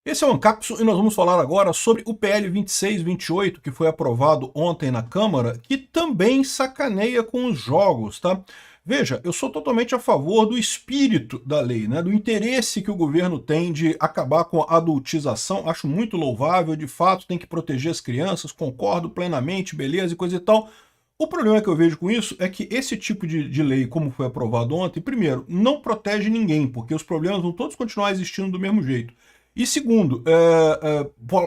Esse é o Ancapso e nós vamos falar agora sobre o PL 2628, que foi aprovado ontem na Câmara, que também sacaneia com os jogos, tá? Veja, eu sou totalmente a favor do espírito da lei, né? Do interesse que o governo tem de acabar com a adultização, acho muito louvável, de fato tem que proteger as crianças, concordo plenamente, beleza e coisa e tal. O problema que eu vejo com isso é que esse tipo de lei, como foi aprovado ontem, primeiro, não protege ninguém, porque os problemas vão todos continuar existindo do mesmo jeito. E segundo,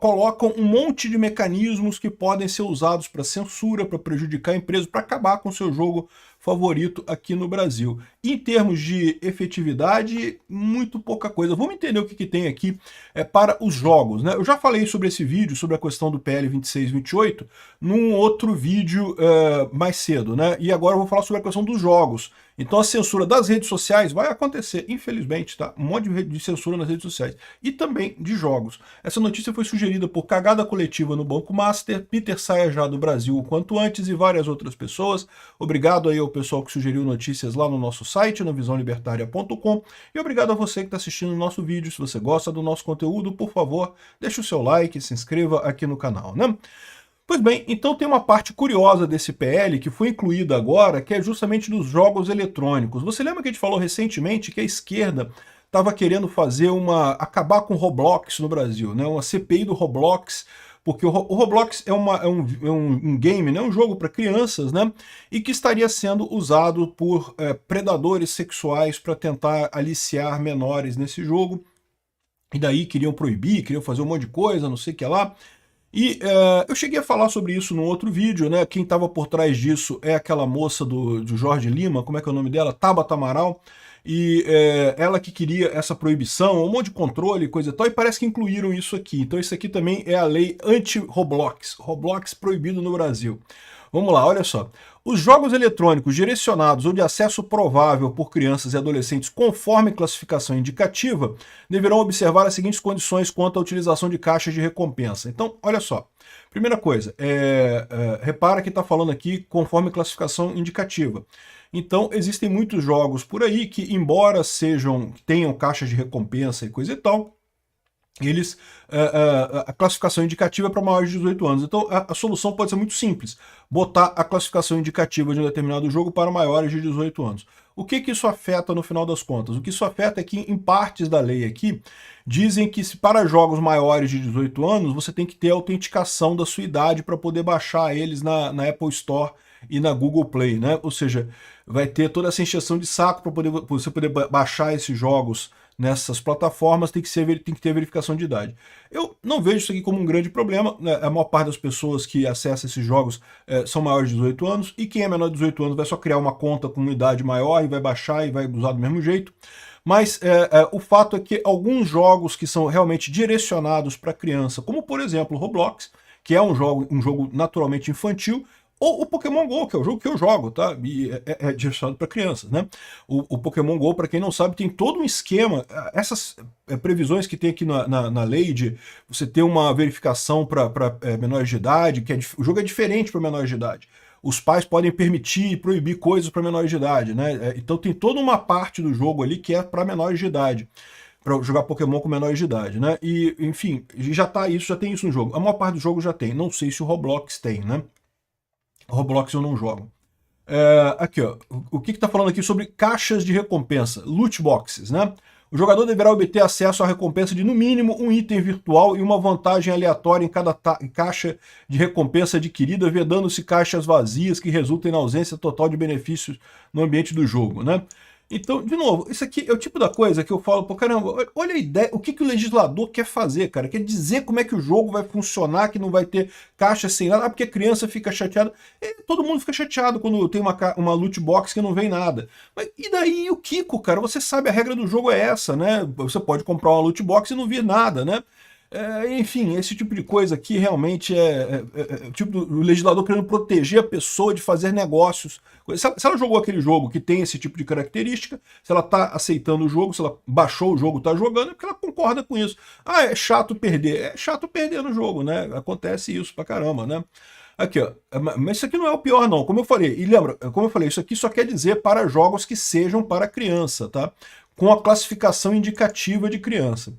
colocam um monte de mecanismos que podem ser usados para censura, para prejudicar a empresa, para acabar com o seu jogo favorito aqui no Brasil. Em termos de efetividade, muito pouca coisa. Vamos entender o que tem aqui para os jogos, né? Eu já falei sobre esse vídeo, sobre a questão do PL 2628, num outro vídeo mais cedo, né? E agora eu vou falar sobre a questão dos jogos. Então a censura das redes sociais vai acontecer, infelizmente, tá? Um monte de censura nas redes sociais. E também de jogos. Essa notícia foi sugerida por Cagada Coletiva no Banco Master, Peter saia já do Brasil o quanto antes e várias outras pessoas. Obrigado aí ao pessoal que sugeriu notícias lá no nosso site, no visãolibertaria.com. E obrigado a você que está assistindo o nosso vídeo. Se você gosta do nosso conteúdo, por favor, deixe o seu like, se inscreva aqui no canal, né? Pois bem, então tem uma parte curiosa desse PL que foi incluída agora, que é justamente dos jogos eletrônicos. Você lembra que a gente falou recentemente que a esquerda estava querendo acabar com o Roblox no Brasil, né? Uma CPI do Roblox, porque o Roblox é um game, né? Um jogo para crianças, né? E que estaria sendo usado por predadores sexuais para tentar aliciar menores nesse jogo. E daí queriam proibir, queriam fazer um monte de coisa, não sei o que lá. E eu cheguei a falar sobre isso num outro vídeo, né? Quem estava por trás disso é aquela moça do Jorge Lima, como é que é o nome dela? Tabata Amaral. E ela que queria essa proibição, um monte de controle, coisa e tal, e parece que incluíram isso aqui. Então isso aqui também é a lei anti-Roblox. Roblox proibido no Brasil. Vamos lá, olha só. Os jogos eletrônicos direcionados ou de acesso provável por crianças e adolescentes conforme classificação indicativa deverão observar as seguintes condições quanto à utilização de caixas de recompensa. Então, olha só. Primeira coisa, repara que está falando aqui conforme classificação indicativa. Então, existem muitos jogos por aí que, embora tenham caixas de recompensa e coisa e tal, a classificação indicativa é para maiores de 18 anos. Então a solução pode ser muito simples, botar a classificação indicativa de um determinado jogo para maiores de 18 anos. O que isso afeta no final das contas? O que isso afeta é que em partes da lei aqui, dizem que se para jogos maiores de 18 anos, você tem que ter autenticação da sua idade para poder baixar eles na Apple Store e na Google Play, né? Ou seja, vai ter toda essa encheção de saco para você poder baixar esses jogos nessas plataformas, tem que ter verificação de idade. Eu não vejo isso aqui como um grande problema, né? A maior parte das pessoas que acessam esses jogos são maiores de 18 anos, e quem é menor de 18 anos vai só criar uma conta com uma idade maior e vai baixar e vai usar do mesmo jeito. Mas o fato é que alguns jogos que são realmente direcionados para criança, como por exemplo o Roblox, que é um jogo naturalmente infantil, ou o Pokémon GO, que é o jogo que eu jogo, tá? E é direcionado para crianças, né? O Pokémon GO, para quem não sabe, tem todo um esquema. Essas previsões que tem aqui na lei de você ter uma verificação para menores de idade, o jogo é diferente para menores de idade. Os pais podem permitir e proibir coisas para menores de idade, né? Então tem toda uma parte do jogo ali que é para menores de idade, para jogar Pokémon com menores de idade, né? E, enfim, já tem isso no jogo. A maior parte do jogo já tem. Não sei se o Roblox tem, né? Roblox eu não jogo. Aqui, ó, o que está falando aqui sobre caixas de recompensa, loot boxes, né? O jogador deverá obter acesso à recompensa de, no mínimo, um item virtual e uma vantagem aleatória em cada caixa de recompensa adquirida, vedando-se caixas vazias que resultem na ausência total de benefícios no ambiente do jogo, né? Então, de novo, isso aqui é o tipo da coisa que eu falo, pô, caramba, olha a ideia, o que o legislador quer fazer, cara? Quer dizer como é que o jogo vai funcionar, que não vai ter caixa sem nada, porque a criança fica chateada. Todo mundo fica chateado quando tem uma loot box que não vem nada. Mas e daí o Kiko, cara? Você sabe, a regra do jogo é essa, né? Você pode comprar uma loot box e não vir nada, né? Enfim, esse tipo de coisa aqui realmente é tipo do legislador querendo proteger a pessoa de fazer negócios. Se ela jogou aquele jogo que tem esse tipo de característica, se ela está aceitando o jogo, se ela baixou o jogo e está jogando, é porque ela concorda com isso. Ah, é chato perder. É chato perder no jogo, né? Acontece isso pra caramba, né? Aqui, ó. Mas isso aqui não é o pior, não. Como eu falei, e lembra, como eu falei, isso aqui só quer dizer para jogos que sejam para criança, tá? Com a classificação indicativa de criança.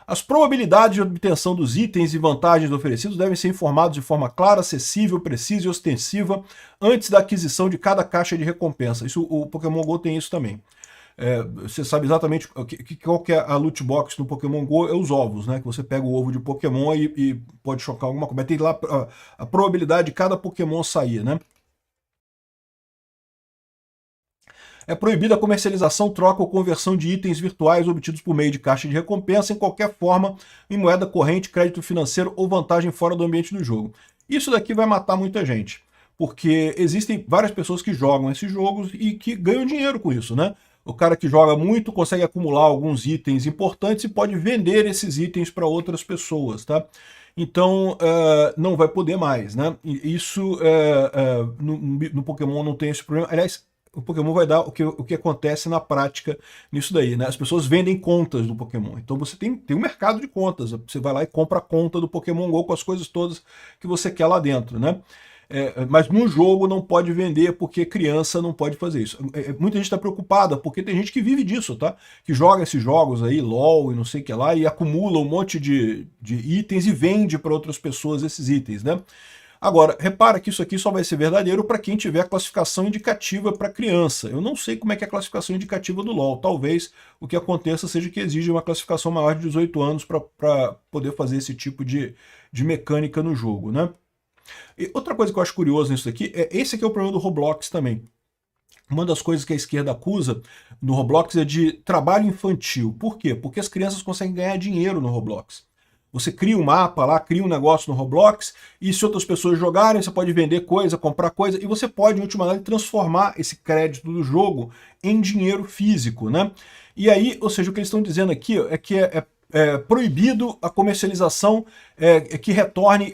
As probabilidades de obtenção dos itens e vantagens oferecidos devem ser informados de forma clara, acessível, precisa e ostensiva antes da aquisição de cada caixa de recompensa. Isso, o Pokémon GO tem isso também. Você sabe exatamente qual que é a loot box no Pokémon GO, é os ovos, né? Que você pega o ovo de Pokémon e pode chocar alguma coisa. Mas tem lá a probabilidade de cada Pokémon sair, né? É proibida a comercialização, troca ou conversão de itens virtuais obtidos por meio de caixa de recompensa em qualquer forma, em moeda corrente, crédito financeiro ou vantagem fora do ambiente do jogo. Isso daqui vai matar muita gente, porque existem várias pessoas que jogam esses jogos e que ganham dinheiro com isso, né? O cara que joga muito consegue acumular alguns itens importantes e pode vender esses itens para outras pessoas, tá? Então, não vai poder mais, né? Isso, no Pokémon não tem esse problema. Aliás, o Pokémon vai dar o que acontece na prática nisso daí, né? As pessoas vendem contas do Pokémon. Então você tem um mercado de contas. Você vai lá e compra a conta do Pokémon GO com as coisas todas que você quer lá dentro, né? Mas no jogo não pode vender porque criança não pode fazer isso. Muita gente está preocupada porque tem gente que vive disso, tá? Que joga esses jogos aí, LOL e não sei o que lá, e acumula um monte de itens e vende para outras pessoas esses itens, né? Agora, repara que isso aqui só vai ser verdadeiro para quem tiver classificação indicativa para criança. Eu não sei como é que é a classificação indicativa do LoL. Talvez o que aconteça seja que exija uma classificação maior de 18 anos para poder fazer esse tipo de mecânica no jogo, né? E outra coisa que eu acho curioso nisso aqui, esse aqui é o problema do Roblox também. Uma das coisas que a esquerda acusa no Roblox é de trabalho infantil. Por quê? Porque as crianças conseguem ganhar dinheiro no Roblox. Você cria um mapa lá, cria um negócio no Roblox, e se outras pessoas jogarem, você pode vender coisa, comprar coisa, e você pode, em última análise, transformar esse crédito do jogo em dinheiro físico, né? E aí, ou seja, o que eles estão dizendo aqui é que é proibido a comercialização que retorne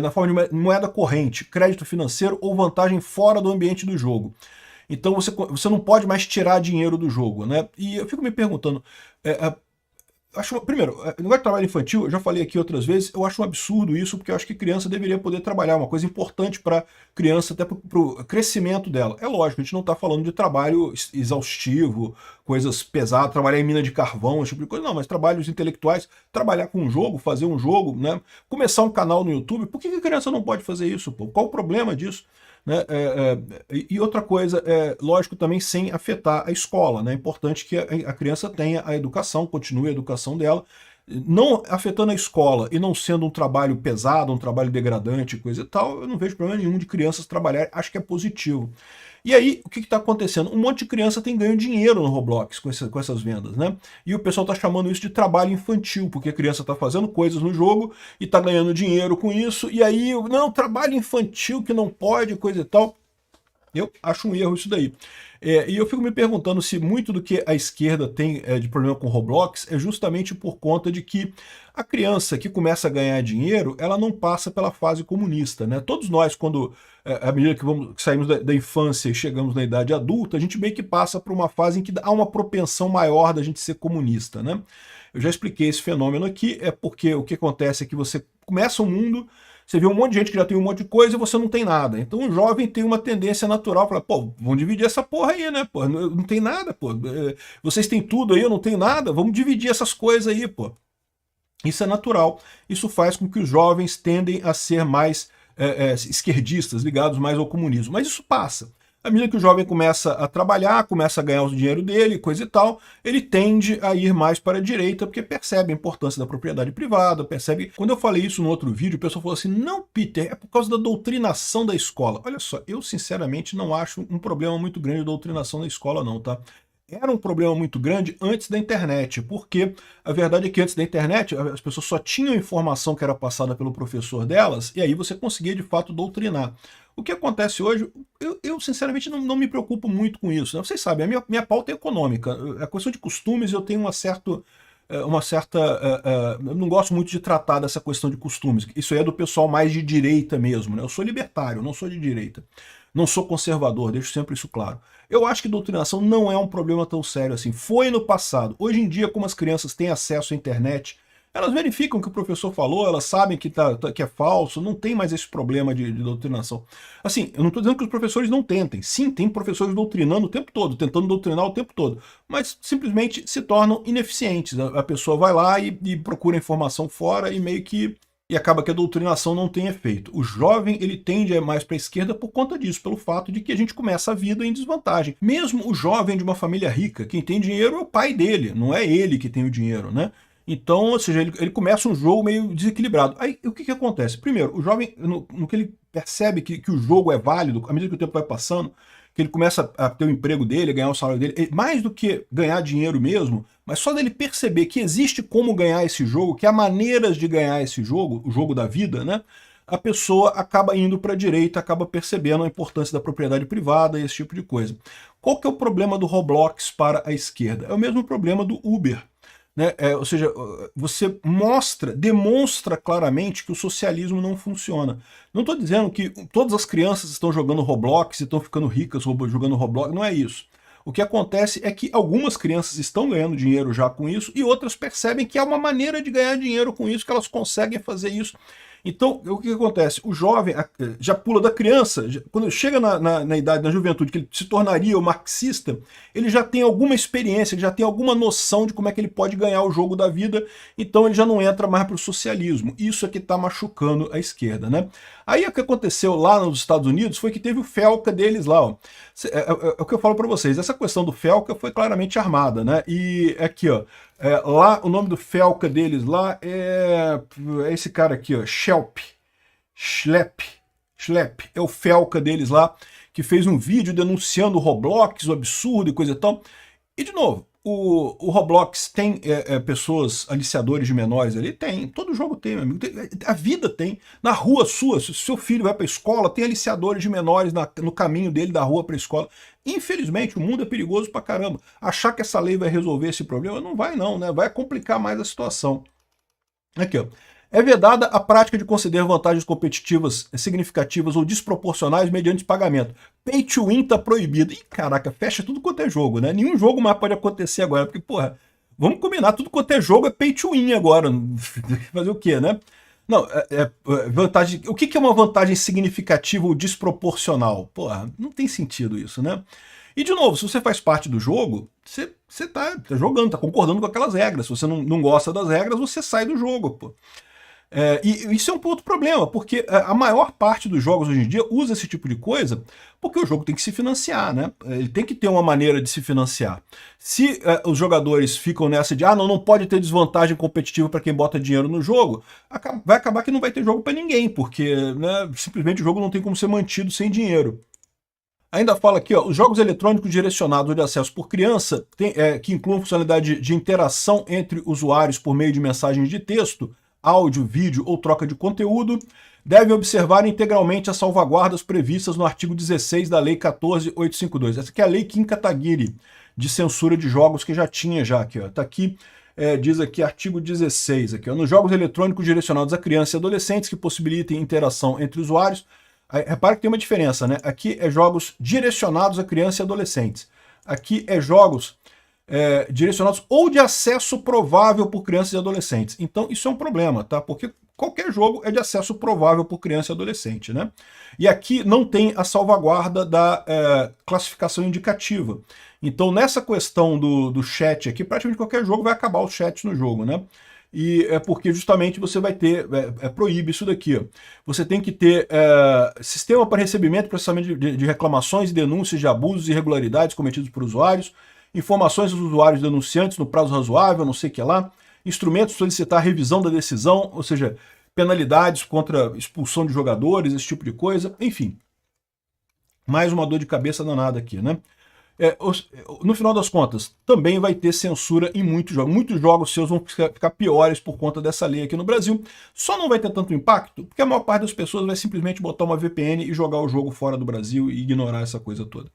na forma de moeda corrente, crédito financeiro ou vantagem fora do ambiente do jogo. Então você não pode mais tirar dinheiro do jogo, né? E eu fico me perguntando, primeiro, o negócio de trabalho infantil, eu já falei aqui outras vezes, eu acho um absurdo isso, porque eu acho que criança deveria poder trabalhar, uma coisa importante para criança, até para o crescimento dela. É lógico, a gente não está falando de trabalho exaustivo, coisas pesadas, trabalhar em mina de carvão, esse tipo de coisa, não, mas trabalhos intelectuais, trabalhar com um jogo, fazer um jogo, né? Começar um canal no YouTube, por que a criança não pode fazer isso, pô? Qual o problema disso? Né? E outra coisa, lógico, também sem afetar a escola, né? É importante que a criança tenha a educação, continue a educação dela, não afetando a escola e não sendo um trabalho pesado, um trabalho degradante, coisa e tal, eu não vejo problema nenhum de crianças trabalharem, acho que é positivo. E aí, o que está acontecendo? Um monte de criança tem ganho dinheiro no Roblox com essas vendas, né? E o pessoal está chamando isso de trabalho infantil, porque a criança está fazendo coisas no jogo e está ganhando dinheiro com isso, e aí, não, trabalho infantil que não pode, coisa e tal. Eu acho um erro isso daí. E eu fico me perguntando se muito do que a esquerda tem de problema com o Roblox é justamente por conta de que a criança que começa a ganhar dinheiro, ela não passa pela fase comunista, né? Todos nós, quando, à medida que saímos da infância e chegamos na idade adulta, a gente meio que passa por uma fase em que há uma propensão maior da gente ser comunista, né? Eu já expliquei esse fenômeno aqui, é porque o que acontece é que você começa um mundo, você vê um monte de gente que já tem um monte de coisa e você não tem nada. Então o jovem tem uma tendência natural, fala, pô, vamos dividir essa porra aí, né, pô, não tem nada, pô, vocês têm tudo aí, eu não tenho nada, vamos dividir essas coisas aí, pô. Isso é natural, isso faz com que os jovens tendem a ser mais esquerdistas, ligados mais ao comunismo, mas isso passa. À medida que o jovem começa a trabalhar, começa a ganhar o dinheiro dele, coisa e tal, ele tende a ir mais para a direita, porque percebe a importância da propriedade privada, percebe... Quando eu falei isso no outro vídeo, o pessoal falou assim, não, Peter, é por causa da doutrinação da escola. Olha só, eu sinceramente não acho um problema muito grande a doutrinação da escola não, tá? Era um problema muito grande antes da internet, porque a verdade é que antes da internet as pessoas só tinham informação que era passada pelo professor delas, e aí você conseguia de fato doutrinar. O que acontece hoje, eu sinceramente não me preocupo muito com isso, né? Vocês sabem, a minha pauta é econômica, a questão de costumes eu tenho eu não gosto muito de tratar dessa questão de costumes, isso aí é do pessoal mais de direita mesmo, né? Eu sou libertário, não sou de direita. Não sou conservador, deixo sempre isso claro. Eu acho que doutrinação não é um problema tão sério assim. Foi no passado. Hoje em dia, como as crianças têm acesso à internet elas verificam que o professor falou, elas sabem que, que é falso, não tem mais esse problema de doutrinação. Assim, eu não estou dizendo que os professores não tentem. Sim, tem professores doutrinando o tempo todo, tentando doutrinar o tempo todo, mas simplesmente se tornam ineficientes. A pessoa vai lá e procura informação fora e meio que... e acaba que a doutrinação não tem efeito. O jovem, ele tende mais para a esquerda por conta disso, pelo fato de que a gente começa a vida em desvantagem. Mesmo o jovem de uma família rica, quem tem dinheiro é o pai dele, não é ele que tem o dinheiro, né? Então, ou seja, ele começa um jogo meio desequilibrado. Aí, o que acontece? Primeiro, o jovem, no que ele percebe que o jogo é válido, à medida que o tempo vai passando, que ele começa a ter o emprego dele, a ganhar o salário dele, mais do que ganhar dinheiro mesmo, mas só dele perceber que existe como ganhar esse jogo, que há maneiras de ganhar esse jogo, o jogo da vida, né? A pessoa acaba indo para a direita, acaba percebendo a importância da propriedade privada e esse tipo de coisa. Qual que é o problema do Roblox para a esquerda? É o mesmo problema do Uber. Né? Ou seja, você demonstra claramente que o socialismo não funciona. Não estou dizendo que todas as crianças estão jogando Roblox e estão ficando ricas jogando Roblox, não é isso. O que acontece é que algumas crianças estão ganhando dinheiro já com isso e outras percebem que há uma maneira de ganhar dinheiro com isso, que elas conseguem fazer isso. Então, o que acontece? O jovem já pula da criança, quando chega na idade, na juventude, que ele se tornaria o marxista, ele já tem alguma experiência, ele já tem alguma noção de como é que ele pode ganhar o jogo da vida, então ele já não entra mais para o socialismo. Isso é que está machucando a esquerda, né? Aí o que aconteceu lá nos Estados Unidos foi que teve o Felca deles lá, ó. É o que eu falo para vocês, essa questão do Felca foi claramente armada, né? E aqui, ó, lá o nome do Felca deles lá é esse cara aqui, ó, Schlepp, é o Felca deles lá, que fez um vídeo denunciando o Roblox, o absurdo e coisa e tal. E de novo, o Roblox tem pessoas, aliciadores de menores ali? Tem, todo jogo tem, meu amigo. A vida tem. Na rua sua, se o seu filho vai para a escola, tem aliciadores de menores no caminho dele da rua para a escola. Infelizmente, o mundo é perigoso pra caramba. Achar que essa lei vai resolver esse problema, não vai não, né? Vai complicar mais a situação. Aqui, ó. É vedada a prática de conceder vantagens competitivas significativas ou desproporcionais mediante pagamento. Pay to win tá proibido. Ih, caraca, fecha tudo quanto é jogo, né? Nenhum jogo mais pode acontecer agora, porque, porra, vamos combinar, tudo quanto é jogo é pay to win agora. Fazer o quê, né? Não, vantagem. O que é uma vantagem significativa ou desproporcional? Porra, não tem sentido isso, né? E, de novo, se você faz parte do jogo, você tá jogando, tá concordando com aquelas regras. Se você não gosta das regras, você sai do jogo, pô. E isso é um outro problema, porque a maior parte dos jogos hoje em dia usa esse tipo de coisa porque o jogo tem que se financiar, né? Ele tem que ter uma maneira de se financiar. Se os jogadores ficam nessa de não pode ter desvantagem competitiva para quem bota dinheiro no jogo, vai acabar que não vai ter jogo para ninguém, porque né, simplesmente o jogo não tem como ser mantido sem dinheiro. Ainda fala aqui, ó, os jogos eletrônicos direcionados ou de acesso por criança, que incluem funcionalidade de interação entre usuários por meio de mensagens de texto, áudio, vídeo ou troca de conteúdo, devem observar integralmente as salvaguardas previstas no artigo 16 da Lei 14.852. Essa aqui é a Lei Kim Kataguiri, de censura de jogos que já tinha aqui, ó. Tá aqui, diz aqui artigo 16, aqui, ó, nos jogos eletrônicos direcionados a crianças e adolescentes que possibilitem interação entre usuários. Aí, repara que tem uma diferença, né? Aqui é jogos direcionados a crianças e adolescentes. Aqui é jogos direcionados ou de acesso provável por crianças e adolescentes. Então isso é um problema, tá? Porque qualquer jogo é de acesso provável por criança e adolescente, né? E aqui não tem a salvaguarda da classificação indicativa. Então nessa questão do chat aqui, praticamente qualquer jogo vai acabar o chat no jogo, né? E é porque justamente você vai ter, proíbe isso daqui, ó. Você tem que ter sistema para recebimento e processamento de reclamações e denúncias de abusos e irregularidades cometidos por usuários, informações dos usuários denunciantes no prazo razoável, não sei o que lá, instrumentos para solicitar revisão da decisão, ou seja, penalidades contra expulsão de jogadores, esse tipo de coisa, enfim. Mais uma dor de cabeça danada aqui, né? No final das contas, também vai ter censura em muitos jogos. Muitos jogos seus vão ficar piores por conta dessa lei aqui no Brasil. Só não vai ter tanto impacto, porque a maior parte das pessoas vai simplesmente botar uma VPN e jogar o jogo fora do Brasil e ignorar essa coisa toda.